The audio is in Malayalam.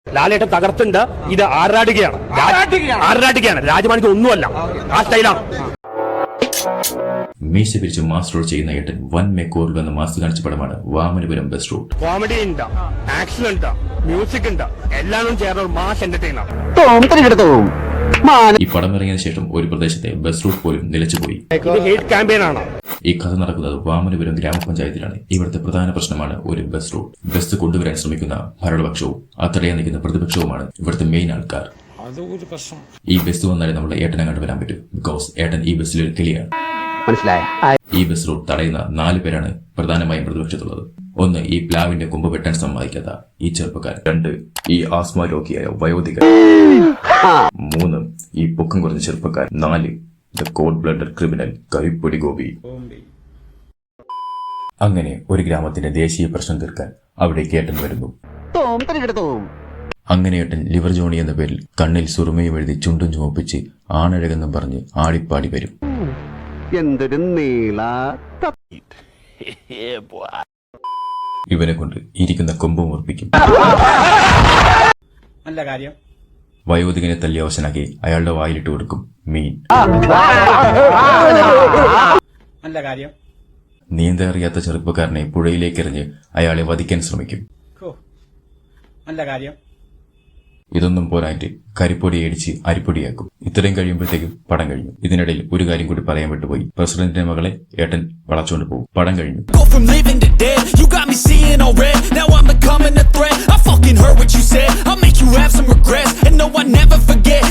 ലാലേട്ടൻ തകർത്തുണ്ട്. ഇത് ആറാടുകയാണ്. രാജമാണിക്ക് ഒന്നുമല്ല, ആ സ്റ്റൈലാണ്. മീശ പിരിച്ച് മാസ് റോഡ് ചെയ്യുന്ന ഏട്ടൻ വൻ മേക്കോറിൽ വന്ന മാസ് കാണിച്ച പടമാണ് വാമനപുരം ബസ് റൂട്ട്. കോമഡി ഉണ്ട്, ആക്ഷൻ ഉണ്ട്, മ്യൂസിക് ഉണ്ട്, എല്ലാം ചേർന്ന ഒരു മാസ് എന്റർടൈനർ. ഈ പടം ഇറങ്ങിയതിനു ശേഷം ഒരു പ്രദേശത്തെ ബസ് റൂട്ട് പോലും നിലച്ചുപോയി. ഇത് ഹേറ്റ് ക്യാമ്പയിൻ ആണ്. ഈ കഥ നടക്കുന്നത് വാമനപുരം ഗ്രാമപഞ്ചായത്തിലാണ്. ഇവിടുത്തെ പ്രധാന പ്രശ്നമാണ് ഒരു ബസ് റൂട്ട്. ബസ് കൊണ്ടുവരാൻ ശ്രമിക്കുന്ന ഭരണപക്ഷവും തടയാൻ നിൽക്കുന്ന പ്രതിപക്ഷവുമാണ് ഇവിടുത്തെ മെയിൻ ആൾക്കാർ. ഈ ബസ് വന്നാലേ നമ്മളെ ഏട്ടനെ കണ്ടുവരാൻ പറ്റും. ബിക്കോസ് ഏട്ടൻ ഈ ബസ്സിലൊരു കിളിയാണ്. ഈ ബസ് റൂട്ട് തടയുന്ന 4 പേരാണ് പ്രധാനമായും പ്രതിപക്ഷത്തുള്ളത്. 1, ഈ പ്ലാവിന്റെ കൊമ്പ് വെട്ടാൻ സമ്മതിക്കാത്ത ഈ ചെറുപ്പക്കാരൻ. 2, ഈ ആസ്മ രോഗിയായ വയോധികൻ. 3, ഈ പൊക്കം കുറഞ്ഞ ചെറുപ്പക്കാരൻ. 4, the cold blooded criminal Karippodi Gopi. അങ്ങനെ ഒരു ഗ്രാമത്തിന്റെ ദേശീയ പ്രശ്നം തീർക്കാൻ അവിടേക്ക് ഏട്ടൻ വരുന്നു. അങ്ങനെ ഏട്ടൻ ലിവർ ജോണി എന്ന പേരിൽ കണ്ണിൽ സുറുമയും എഴുതി ചുണ്ടും ചുമപ്പിച്ച് ആണഴകെന്നും പറഞ്ഞ് ആടിപ്പാടി വരും. എന്തൊരു നീള ഇവനെ കൊണ്ട് ഇരിക്കുന്ന കൊമ്പും ഉറപ്പിക്കും. നല്ല കാര്യം. വയോധികനെ തല്ലി അവശനാക്കി അയാളുടെ വായിലിട്ട് കൊടുക്കും മീൻ. നല്ല കാര്യം. നീന്താൻ അറിയാത്ത ചെറുപ്പക്കാരനെ പുഴയിലേക്ക് എറിഞ്ഞ് അയാളെ വധിക്കാൻ ശ്രമിക്കും. നല്ല കാര്യം. ഇതൊന്നും പോരായിട്ട് കരിപ്പൊടി അടിച്ച് അരിപ്പൊടിയാക്കും. ഇത്രയും കഴിയുമ്പോഴത്തേക്കും പടം കഴിഞ്ഞു. ഇതിനിടയിൽ ഒരു കാര്യം കൂടി പറയാൻ വിട്ടുപോയി. പ്രസിഡന്റിന്റെ മകളെ ഏട്ടൻ വളച്ചുകൊണ്ട് പോകും. പടം കഴിഞ്ഞു. Go from living to dead, you got me seeing all red. Now I'm becoming a threat. I fucking heard what you said. I'll make you have some regrets. And no, I never forget.